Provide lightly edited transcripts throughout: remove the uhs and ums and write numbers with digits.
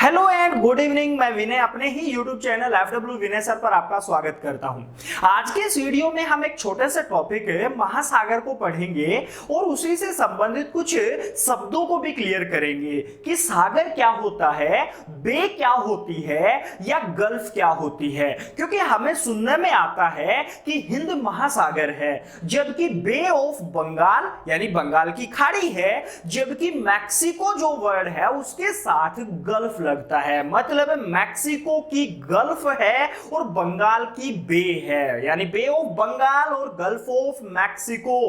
Hello and good evening. मैं विनय अपने ही YouTube channel FW विनय sir पर आपका स्वागत करता हूं। आज के इस वीडियो में हम एक छोटे से टॉपिक महासागर को पढ़ेंगे और उसी से संबंधित कुछ शब्दों को भी क्लियर करेंगे कि सागर क्या होता है, बे क्या होती है या गल्फ क्या होती है। क्योंकि हमें सुनने में आता है कि हिंद महासागर है, जबकि बे ऑफ बंगाल यानी बंगाल की खाड़ी है, जबकि मैक्सिको जो वर्ड है उसके साथ गल्फ लगता है। मतलब मैक्सिको की गल्फ है और बंगाल की बे है, यानी बे ऑफ बंगाल और गल्फ ऑफ मैक्सिको,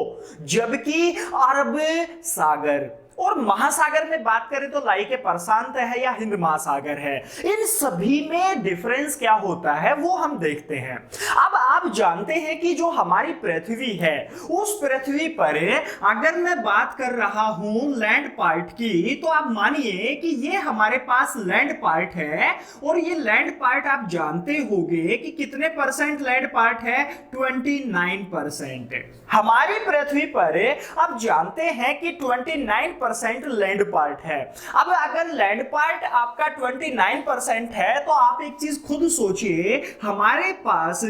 जबकि अरब सागर। और महासागर में बात करें तो लाइक प्रशांत है या हिंद महासागर है। इन सभी में डिफरेंस क्या होता है वो हम देखते हैं। अब आप जानते हैं कि जो हमारी पृथ्वी है, उस पृथ्वी पर अगर मैं बात कर रहा हूं लैंड पार्ट की, तो आप मानिए कि ये हमारे पास लैंड पार्ट है और ये लैंड पार्ट आप जानते होंगे कि कितने परसेंट लैंड पार्ट है, 29%। हमारी पृथ्वी पर आप जानते हैं कि 29% लैंड पार्ट है। अब अगर लैंड पार्ट आपका 29% है तो आप एक चीज खुद सोचिए, हमारे पास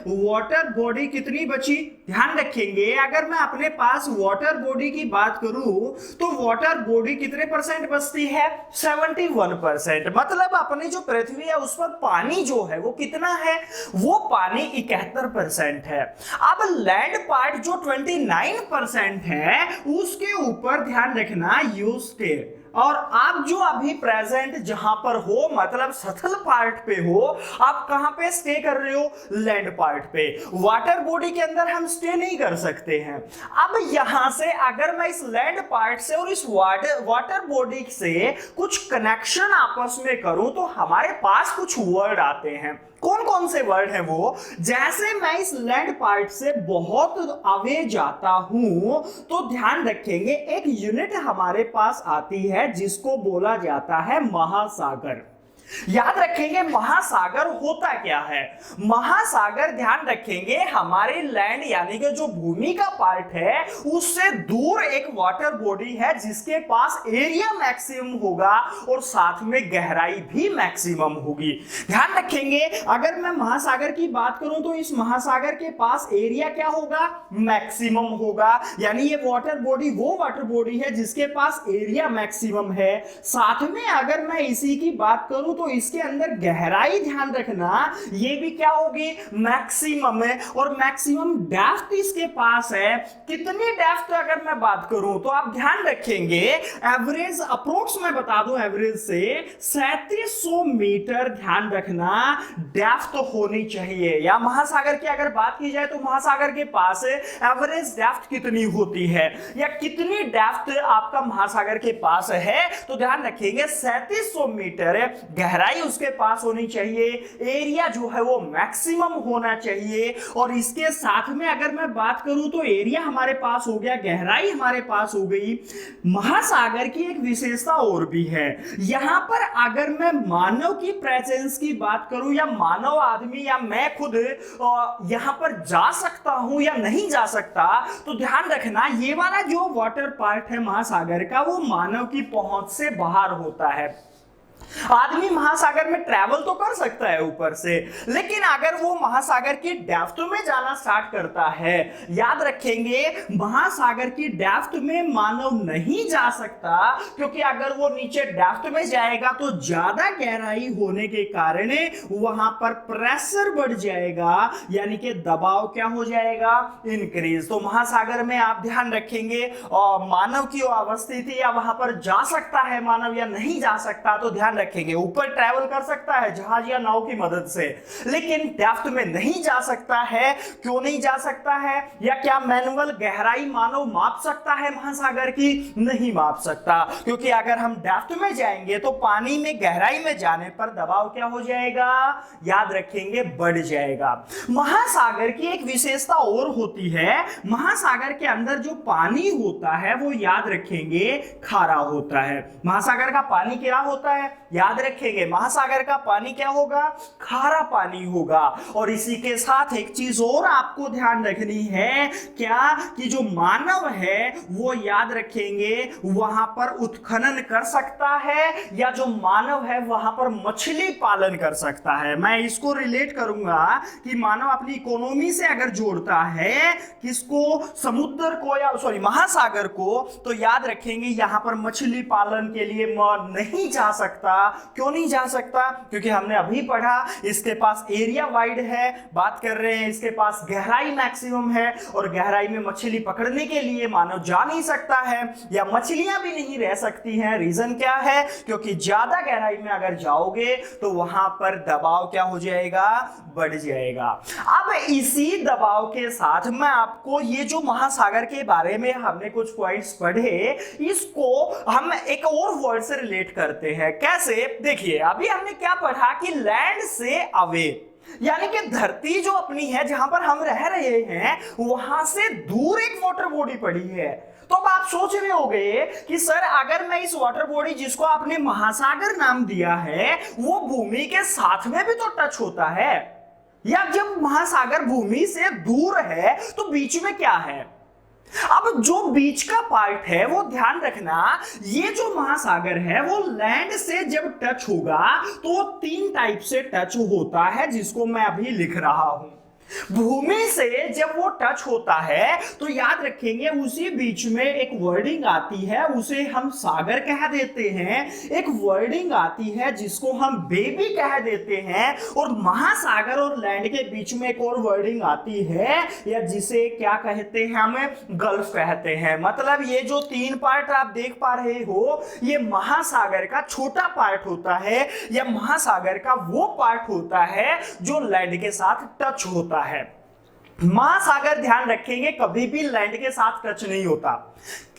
वाटर बॉडी कितनी बची। ध्यान रखेंगे, अगर मैं अपने पास वाटर बॉडी की बात करूं तो वाटर बॉडी कितने परसेंट बचती है, 71%। मतलब अपनी जो पृथ्वी है उस पर पानी जो है वो कितना है, वो पानी 71% है। अब लैंड पार्ट जो 29% है उसके ऊपर ध्यान रखना यूस्टेड। और आप जो अभी प्रेजेंट जहां पर हो, मतलब सतल पार्ट पे हो, आप कहां पे स्टे कर रहे हो, लैंड पार्ट पे। वाटर बॉडी के अंदर हम स्टे नहीं कर सकते हैं। अब यहां से अगर मैं इस लैंड पार्ट से और इस वाटर बॉडी से कुछ कनेक्शन आपस में करूं तो हमारे पास कुछ वर्ड आते हैं। कौन कौन से वर्ड है वो, जैसे मैं इस लैंड पार्ट से बहुत अवे जाता हूं तो ध्यान रखेंगे एक यूनिट हमारे पास आती है जिसको बोला जाता है महासागर। याद रखेंगे महासागर होता क्या है। महासागर ध्यान रखेंगे हमारे लैंड यानी कि जो भूमि का पार्ट है उससे दूर एक वाटर बॉडी है जिसके पास एरिया मैक्सिमम होगा और साथ में गहराई भी मैक्सिमम होगी। ध्यान रखेंगे अगर मैं महासागर की बात करूं तो इस महासागर के पास एरिया क्या होगा, मैक्सिमम होगा। यानी ये वाटर बॉडी वो वाटर बॉडी है जिसके पास एरिया मैक्सिमम है। साथ में अगर मैं इसी की बात करूं तो इसके अंदर गहराई ध्यान रखना ये भी क्या होगी, मैक्सिमम है। और मैक्सिमम डेप्थ इसके पास है। कितनी डेप्थ अगर मैं बात करूं तो आप ध्यान रखेंगे एवरेज अप्रोक्स मैं बता दूं, एवरेज से 3700 मीटर ध्यान रखना डेप्थ होनी चाहिए। या महासागर की अगर बात की जाए तो महासागर के पास एवरेज डेप्थ कितनी होती है या कितनी डेप्थ आपका महासागर के पास है, तो ध्यान रखेंगे 3700 मीटर गहराई उसके पास होनी चाहिए। एरिया जो है वो मैक्सिमम होना चाहिए। और इसके साथ में अगर मैं बात करूं तो एरिया हमारे पास हो गया, गहराई हमारे पास हो गई। महासागर की एक विशेषता और भी है, यहां पर अगर मैं मानव की प्रेजेंस की बात करूं या मानव आदमी या मैं खुद यहां पर जा सकता हूं या नहीं जा सकता, तो ध्यान रखना ये वाला जो वाटर पार्ट है महासागर का वो मानव की पहुंच से बाहर होता है। आदमी महासागर में ट्रैवल तो कर सकता है ऊपर से, लेकिन अगर वो महासागर की डेप्थ में जाना स्टार्ट करता है, याद रखेंगे महासागर की डेप्थ में मानव नहीं जा सकता, क्योंकि अगर वो नीचे डेप्थ में जाएगा तो ज्यादा गहराई होने के कारण वहां पर प्रेशर बढ़ जाएगा, यानी कि दबाव क्या हो जाएगा, इंक्रीज। तो महासागर में आप ध्यान रखेंगे और मानव की अवस्थिति या वहां पर जा सकता है मानव या नहीं जा सकता, तो ध्यान रखेंगे ऊपर ट्रैवल कर सकता है जहाज या नाव की मदद से, लेकिन डेप्थ में नहीं जा सकता है। क्यों नहीं जा सकता है, या क्या मैनुअल गहराई मानव माप सकता है महासागर की, नहीं माप सकता, क्योंकि अगर हम डेप्थ में जाएंगे तो पानी में गहराई में जाने पर दबाव क्या हो जाएगा, याद रखेंगे बढ़ जाएगा। महासागर की एक विशेषता और होती है, महासागर के अंदर जो पानी होता है वो याद रखेंगे खारा होता है। महासागर का पानी क्या होता है, याद रखेंगे महासागर का पानी क्या होगा, खारा पानी होगा। और इसी के साथ एक चीज और आपको ध्यान रखनी है, क्या कि जो मानव है वो याद रखेंगे वहां पर उत्खनन कर सकता है, या जो मानव है वहां पर मछली पालन कर सकता है। मैं इसको रिलेट करूंगा कि मानव अपनी इकोनॉमी से अगर जोड़ता है किसको, समुद्र को या महासागर को, तो याद रखेंगे यहां पर मछली पालन के लिए नहीं जा सकता। क्यों नहीं जा सकता, क्योंकि हमने अभी पढ़ा इसके पास एरिया वाइड है, बात कर रहे हैं इसके पास गहराई मैक्सिमम है, और गहराई में मछली पकड़ने के लिए मानव जा नहीं सकता है, या मछलियां भी नहीं रह सकती हैं। रीजन क्या है, क्योंकि ज्यादा गहराई में अगर जाओगे तो वहां पर दबाव क्या हो जाएगा, बढ़ जाएगा। अब इसी दबाव के साथ मैं आपको ये जो महासागर के बारे में हमने कुछ पॉइंट्स पढ़े, इसको हम एक और वर्ड से रिलेट करते हैं। कैसे, देखिए अभी हमने क्या पढ़ा कि लैंड से अवे, यानी कि धरती जो अपनी है जहां पर हम रह रहे हैं वहां से दूर एक वाटर बॉडी पड़ी है। तो अब आप सोच रहे होंगे कि सर अगर मैं इस वाटर बॉडी जिसको आपने महासागर नाम दिया है वो भूमि के साथ में भी तो टच होता है, या जब महासागर भूमि से दूर है तो बीच में क्या है। अब जो बीच का पार्ट है वो ध्यान रखना, ये जो महासागर है वो लैंड से जब टच होगा तो 3 टाइप से टच होता है, जिसको मैं अभी लिख रहा हूं। भूमि से जब वो टच होता है तो याद रखेंगे उसी बीच में एक वर्डिंग आती है, उसे हम सागर कह देते हैं। एक वर्डिंग आती है जिसको हम बेबी कह देते हैं, और महासागर और लैंड के बीच में एक और वर्डिंग आती है, या जिसे क्या कहते हैं, हमें गल्फ कहते हैं। मतलब ये जो 3 पार्ट आप देख पा रहे हो ये महासागर का छोटा पार्ट होता है, या महासागर का वो पार्ट होता है जो लैंड के साथ टच होता है। महासागर ध्यान रखेंगे कभी भी लैंड के साथ टच नहीं होता।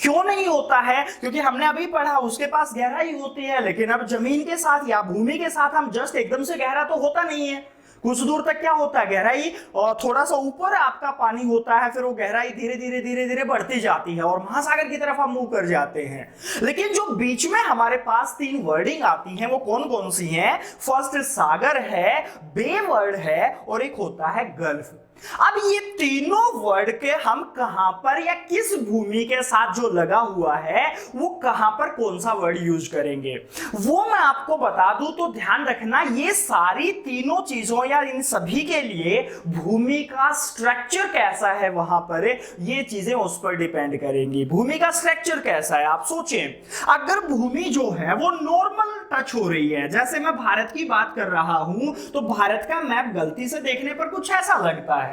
क्यों नहीं होता है, क्योंकि हमने अभी पढ़ा उसके पास गहराई होती है, लेकिन अब जमीन के साथ या भूमि के साथ हम जस्ट एकदम से गहरा तो होता नहीं है। कुछ दूर तक क्या होता है गहराई, और थोड़ा सा ऊपर आपका पानी होता है, फिर वो गहराई धीरे धीरे धीरे धीरे बढ़ती जाती है और महासागर की तरफ हम मूव कर जाते हैं। लेकिन जो बीच में हमारे पास 3 वर्डिंग आती हैं वो कौन कौन सी हैं, फर्स्ट सागर है, बे वर्ड है, और एक होता है गल्फ। अब ये तीनों वर्ड के हम कहां पर या किस भूमि के साथ जो लगा हुआ है वो कहां पर कौन सा वर्ड यूज करेंगे वो मैं आपको बता दूं। तो ध्यान रखना ये सारी तीनों चीजों या इन सभी के लिए भूमि का स्ट्रक्चर कैसा है वहां पर ये चीजें उस पर डिपेंड करेंगी। भूमि का स्ट्रक्चर कैसा है आप सोचें, अगर भूमि जो है वो नॉर्मल टच हो रही है, जैसे मैं भारत की बात कर रहा हूं तो भारत का मैप गलती से देखने पर कुछ ऐसा लगता है।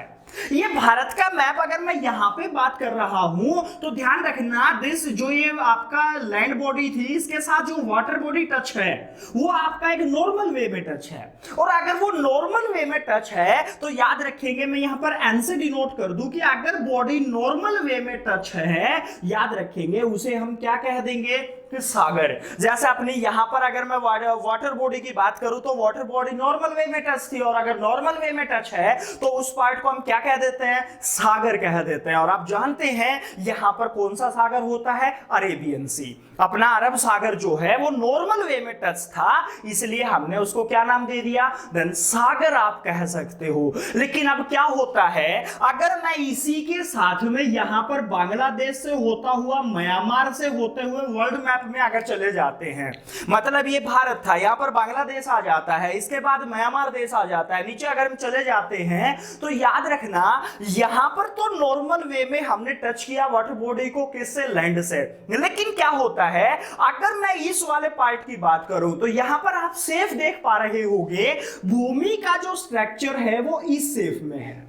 ये भारत का मैप अगर मैं यहां पे बात कर रहा हूं तो ध्यान रखना दिस जो ये आपका लैंड बॉडी थी इसके साथ जो वाटर बॉडी टच है वो आपका एक नॉर्मल वे में टच है, और अगर वो नॉर्मल वे में टच है तो याद रखेंगे मैं यहां पर एन से डिनोट कर दूं कि अगर बॉडी नॉर्मल वे में टच है याद रखेंगे उसे हम क्या कह देंगे कि सागर। जैसे अपनी यहां पर अगर मैं वाटर बॉडी की बात करूं तो वाटर बॉडी नॉर्मल वे में टच थी, और अगर नॉर्मल वे में टच है तो उस पार्ट को हम क्या कह देते हैं, सागर कह देते हैं। और आप जानते हैं यहां पर कौन सा सागर होता है, अरेबियन सी। अपना अरब सागर जो है वो नॉर्मल वे में टच था इसलिए हमने उसको क्या नाम दे दिया, धन सागर आप कह सकते हो। लेकिन अब क्या होता है अगर मैं इसी के साथ में यहां पर बांग्लादेश से होता हुआ म्यांमार से होते हुए वर्ल्ड मैप में अगर चले जाते हैं, मतलब ये भारत था, यहां पर बांग्लादेश आ जाता है, इसके बाद म्यांमार देश आ जाता है, नीचे अगर हम चले जाते हैं तो याद रखना यहां पर तो नॉर्मल वे में हमने टच किया वाटर बॉडी को किससे, लैंड से। लेकिन क्या होता है अगर मैं इस वाले पार्ट की बात करूं तो यहां पर आप सेफ देख पा रहे होंगे भूमि का जो स्ट्रक्चर है वो इस सेफ में है।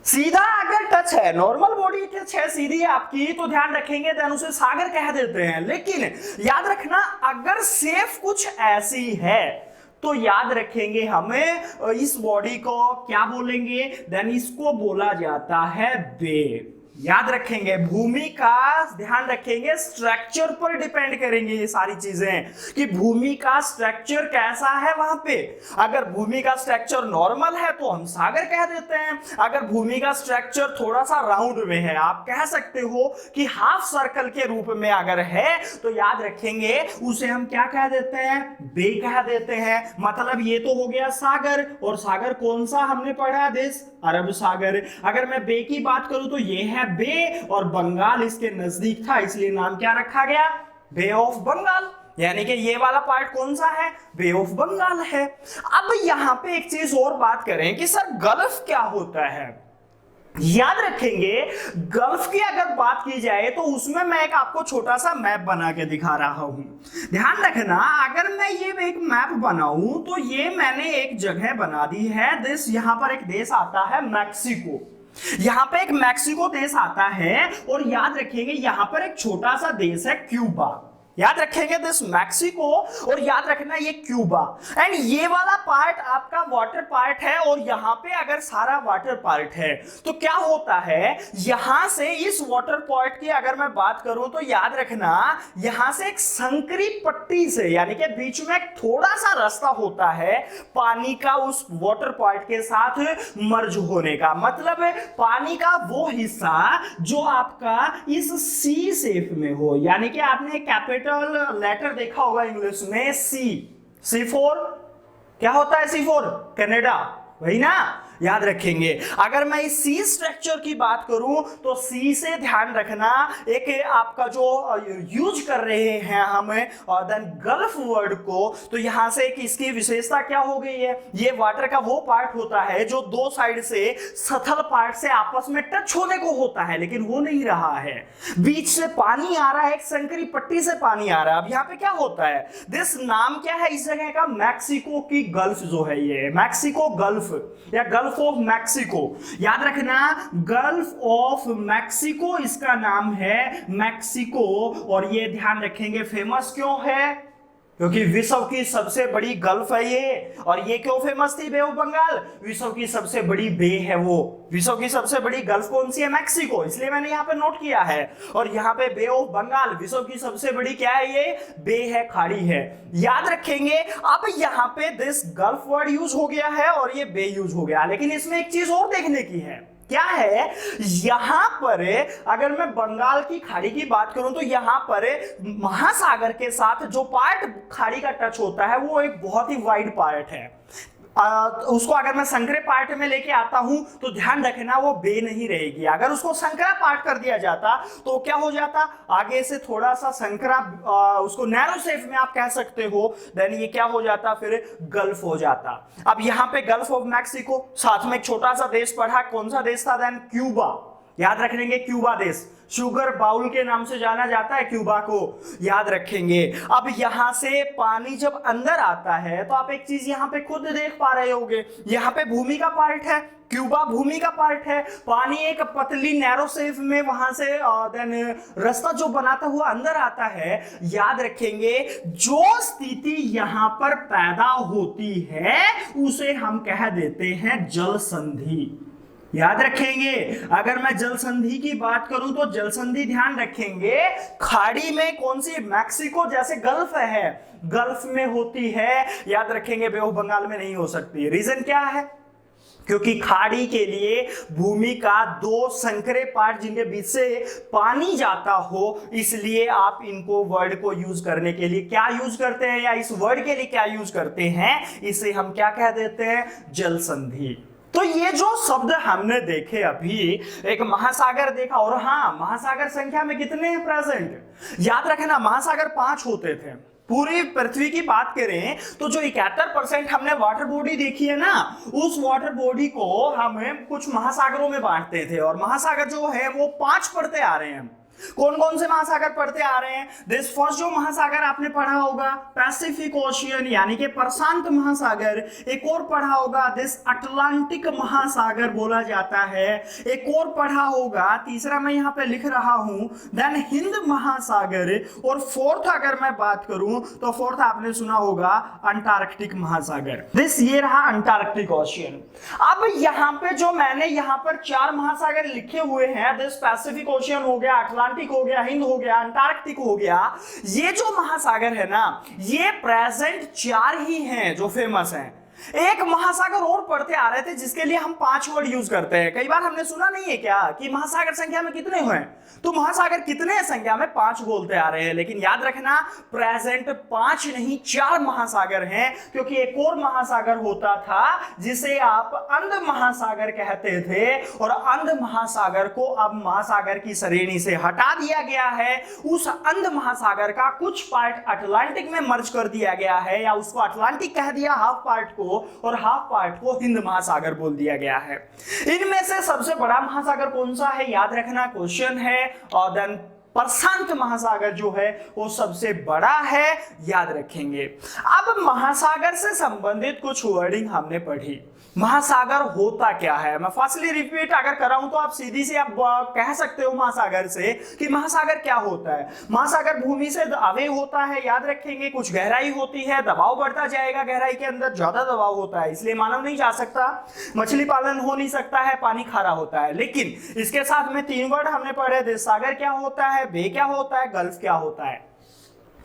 सीधा अगर टच है, नॉर्मल बॉडी टच है सीधी आपकी, तो ध्यान रखेंगे देन उसे सागर कह देते हैं। लेकिन याद रखना अगर सेफ कुछ ऐसी है तो याद रखेंगे हमें इस बॉडी को क्या बोलेंगे, देन इसको बोला जाता है बे। याद रखेंगे भूमि का, ध्यान रखेंगे स्ट्रक्चर पर डिपेंड करेंगे ये सारी चीजें कि भूमि का स्ट्रक्चर कैसा है वहां पे। अगर भूमि का स्ट्रक्चर नॉर्मल है तो हम सागर कह देते हैं, अगर भूमि का स्ट्रक्चर थोड़ा सा राउंड में है, आप कह सकते हो कि हाफ सर्कल के रूप में अगर है, तो याद रखेंगे उसे हम क्या कह देते हैं, बे कह देते हैं। मतलब ये तो हो गया सागर, और सागर कौन सा हमने पढ़ा, देश अरब सागर। अगर मैं बे की बात करूं तो ये है बे, और बंगाल इसके नजदीक था इसलिए नाम क्या रखा गया, बे ऑफ बंगाल। यानी कि ये वाला पार्ट कौन सा है, बे ऑफ बंगाल है। अब यहां पे एक चीज और बात करें कि सर गल्फ क्या होता है। याद रखेंगे गल्फ की अगर बात की जाए तो उसमें मैं एक आपको छोटा सा मैप बना के दिखा रहा हूं। ध्यान रखना, अगर मैं ये एक मैप बनाऊं तो ये मैंने एक जगह बना दी है, देश, यहां पर एक देश आता है मैक्सिको, यहां पे एक मैक्सिको देश आता है, और याद रखेंगे यहां पर एक छोटा सा देश है क्यूबा। याद रखेंगे दिस मैक्सिको, और याद रखना ये क्यूबा। एंड ये वाला पार्ट आपका वाटर पार्ट है, और यहां पे अगर सारा वाटर पार्ट है तो क्या होता है, यहां से इस वाटर पार्ट की अगर मैं बात करूं तो याद रखना यहां से एक संकरी पट्टी से, यानी कि बीच में एक थोड़ा सा रास्ता होता है पानी का उस वाटर पार्ट के साथ मर्ज होने का। मतलब पानी का वो हिस्सा जो आपका इस सी शेप में हो, यानी कि आपने कैपिटल लेटर देखा होगा इंग्लिश में, सी फॉर क्या होता है, सी फॉर कनाडा, वही ना। याद रखेंगे अगर मैं इस सी स्ट्रक्चर की बात करूं तो सी से ध्यान रखना एक आपका जो यूज कर रहे हैं हम देन गल्फ वर्ड को, तो यहां से एक इसकी विशेषता क्या हो गई है, ये वाटर का वो पार्ट होता है जो दो साइड से सतल पार्ट से आपस में टच होने को होता है, लेकिन वो नहीं रहा है, बीच से पानी आ रहा है, एक संकरी पट्टी से पानी आ रहा है। अब यहाँ पे क्या होता है, दिस नाम क्या है इस जगह का, मैक्सिको की गल्फ जो है, ये मैक्सिको गल्फ या गल्फ ऑफ मैक्सिको। याद रखना गल्फ ऑफ मैक्सिको इसका नाम है मैक्सिको, और ये ध्यान रखेंगे फेमस क्यों है, क्योंकि विश्व की सबसे बड़ी गल्फ है ये। और ये क्यों फेमस थी, बे ऑफ बंगाल, विश्व की सबसे बड़ी बे है वो, विश्व की सबसे बड़ी गल्फ कौन सी है, मैक्सिको, इसलिए मैंने यहाँ पे नोट किया है। और यहाँ पे बे ऑफ बंगाल विश्व की सबसे बड़ी क्या है, ये बे है, खाड़ी है। याद रखेंगे अब यहाँ पे दिस गल्फ वर्ड यूज हो गया है और ये बे यूज हो गया, लेकिन इसमें एक चीज और देखने की है, क्या है, यहां पर अगर मैं बंगाल की खाड़ी की बात करूं तो यहां पर महासागर के साथ जो पार्ट खाड़ी का टच होता है वो एक बहुत ही वाइड पार्ट है। उसको अगर मैं संकरे पार्ट में लेके आता हूं तो ध्यान रखना वो बे नहीं रहेगी। अगर उसको संकरा पार्ट कर दिया जाता तो क्या हो जाता, आगे से थोड़ा सा संकरा, उसको नैरो शेप में आप कह सकते हो, देन ये क्या हो जाता, फिर गल्फ हो जाता। अब यहां पे गल्फ ऑफ मैक्सिको, साथ में एक छोटा सा देश पढ़ा, कौन सा देश था, देन क्यूबा। याद रखेंगे क्यूबा देश शुगर बाउल के नाम से जाना जाता है क्यूबा को, याद रखेंगे। अब यहां से पानी जब अंदर आता है तो आप एक चीज यहां पे खुद देख पा रहे होंगे, यहां पे भूमि का पार्ट है, क्यूबा भूमि का पार्ट है, पानी एक पतली नैरो शेप में वहां से देन रास्ता जो बनाता हुआ अंदर आता है। याद रखेंगे जो स्थिति यहां पर पैदा होती है उसे हम कह देते हैं जल संधि। याद रखेंगे अगर मैं जल संधि की बात करूं तो जल संधि ध्यान रखेंगे खाड़ी में कौन सी, मैक्सिको जैसे गल्फ है, गल्फ में होती है। याद रखेंगे बे ऑफ बंगाल में नहीं हो सकती। रीजन क्या है, क्योंकि खाड़ी के लिए भूमि का दो संकरे पार्ट जिनके बीच से पानी जाता हो, इसलिए आप इनको वर्ड को यूज करने के लिए क्या यूज करते हैं, या इस वर्ड के लिए क्या यूज करते हैं, इसे हम क्या कह देते हैं, जल संधि। तो ये जो शब्द हमने देखे अभी, एक महासागर देखा, और हाँ महासागर संख्या में कितने हैं प्रेजेंट, याद रखना महासागर 5 होते थे। पूरी पृथ्वी की बात करें तो जो 71% हमने वाटर बॉडी देखी है ना, उस वाटर बॉडी को हम कुछ महासागरों में बांटते थे, और महासागर जो है वो 5 पढ़ते आ रहे हैं। कौन कौन से महासागर पढ़ते आ रहे हैं? दिस फर्स्ट जो महासागर आपने पढ़ा होगा पैसिफिक ओशियन यानी कि प्रशांत महासागर। एक और पढ़ा होगा दिस अटलांटिक महासागर बोला जाता है। एक और पढ़ा होगा, तीसरा मैं यहां पे लिख रहा हूं, देन हिंद महासागर। और फोर्थ अगर मैं बात करूं तो फोर्थ आपने सुना होगा अंटार्कटिक महासागर। दिस ये रहा अंटार्कटिक ओशियन। अब यहां पे जो मैंने यहां पर 4 महासागर लिखे हुए हैं, दिस पैसिफिक ओशियन हो गया, अटलांटिक हो गया, हिंद हो गया, अंटार्कटिक हो गया। ये जो महासागर है ना, ये प्रेजेंट 4 ही हैं जो फेमस हैं। एक महासागर और पढ़ते आ रहे थे जिसके लिए हम 5 वर्ड यूज करते हैं। कई बार हमने सुना नहीं है क्या कि महासागर संख्या में कितने हुए? तो महासागर कितने संख्या में? 5 बोलते आ रहे हैं, लेकिन याद रखना प्रेजेंट 5 नहीं 4 महासागर हैं, क्योंकि एक और महासागर होता था जिसे आप अंध महासागर कहते थे, और अंध महासागर को अब महासागर की श्रेणी से हटा दिया गया है। उस अंध महासागर का कुछ पार्ट अटलांटिक में मर्ज कर दिया गया है, या उसको अटलांटिक कह दिया हाफ पार्ट को, और हाफ पार्ट को हिंद महासागर बोल दिया गया है। इनमें से सबसे बड़ा महासागर कौन सा है? याद रखना क्वेश्चन है। और देन प्रशांत महासागर जो है वो सबसे बड़ा है, याद रखेंगे। अब महासागर से संबंधित कुछ वर्डिंग हमने पढ़ी। महासागर होता क्या है? मैं फास्टली रिपीट अगर कराऊं तो आप सीधी से आप कह सकते हो महासागर से कि महासागर क्या होता है। महासागर भूमि से अवे होता है, याद रखेंगे। कुछ गहराई होती है, दबाव बढ़ता जाएगा, गहराई के अंदर ज्यादा दबाव होता है, इसलिए मानव नहीं जा सकता, मछली पालन हो नहीं सकता है, पानी खारा होता है। लेकिन इसके साथ में 3 वर्ड हमने पढ़े थे, सागर क्या होता है, बे क्या होता है, गल्फ क्या होता है।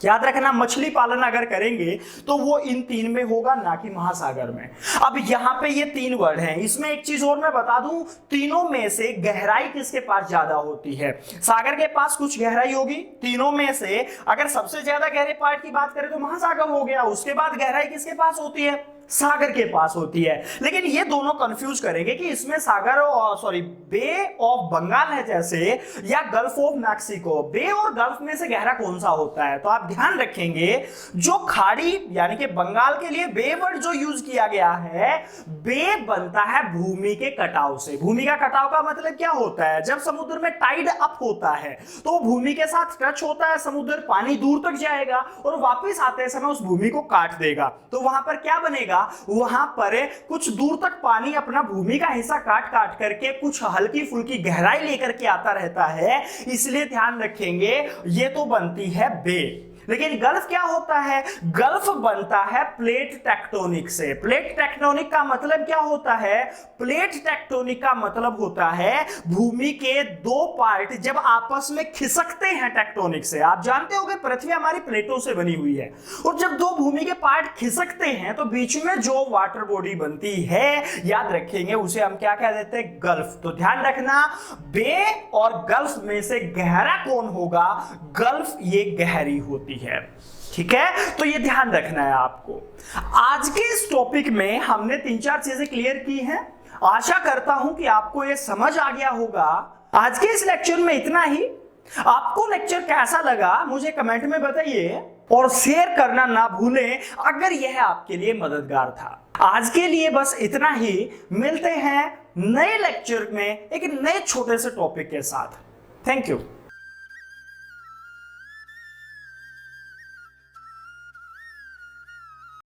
याद रखना मछली पालन अगर करेंगे तो वो इन 3 में होगा, ना कि महासागर में। अब यहाँ पे ये 3 वर्ड हैं। इसमें एक चीज और मैं बता दूं, तीनों में से गहराई किसके पास ज्यादा होती है? सागर के पास कुछ गहराई होगी। तीनों में से अगर सबसे ज्यादा गहरे पार्ट की बात करें तो महासागर हो गया। उसके बाद गहराई किसके पास होती है? सागर के पास होती है। लेकिन ये दोनों कंफ्यूज करेंगे कि इसमें सागर और बे ऑफ बंगाल है जैसे, या गल्फ ऑफ मैक्सिको। बे और गल्फ में से गहरा कौन सा होता है? तो आप ध्यान रखेंगे जो खाड़ी यानी कि बंगाल के लिए बे वर्ड जो यूज किया गया है, बे बनता है भूमि के कटाव से। भूमि का कटाव का मतलब क्या होता है? जब समुद्र में टाइड अप होता है तो भूमि के साथ टच होता है समुद्र, पानी दूर तक जाएगा और वापस आते समय उस भूमि को काट देगा। तो वहां पर क्या बनेगा? वहां पर कुछ दूर तक पानी अपना भूमि का हिस्सा काट काट करके कुछ हल्की फुल्की गहराई लेकर के आता रहता है, इसलिए ध्यान रखेंगे ये तो बनती है बे। लेकिन गल्फ क्या होता है? गल्फ बनता है प्लेट टेक्टोनिक से। प्लेट टेक्टोनिक का मतलब क्या होता है? प्लेट टेक्टोनिक का मतलब होता है भूमि के 2 पार्ट जब आपस में खिसकते हैं टेक्टोनिक से। आप जानते हो कि पृथ्वी हमारी प्लेटों से बनी हुई है, और जब 2 भूमि के पार्ट खिसकते हैं तो बीच में जो वाटर बॉडी बनती है, याद रखेंगे उसे हम क्या कह देते हैं? गल्फ। तो ध्यान रखना बे और गल्फ में से गहरा कौन होगा? गल्फ ये गहरी होती है। ठीक है, तो ये ध्यान रखना है आपको। आज के इस टॉपिक में हमने 3-4 चीजें क्लियर की हैं। आशा करता हूं कि आपको ये समझ आ गया होगा। आज के इस लेक्चर में इतना ही। आपको लेक्चर कैसा लगा मुझे कमेंट में बताइए, और शेयर करना ना भूलें अगर यह आपके लिए मददगार था। आज के लिए बस इतना ही। मिलते हैं नए लेक्चर में एक नए छोटे से टॉपिक के साथ। Thank you.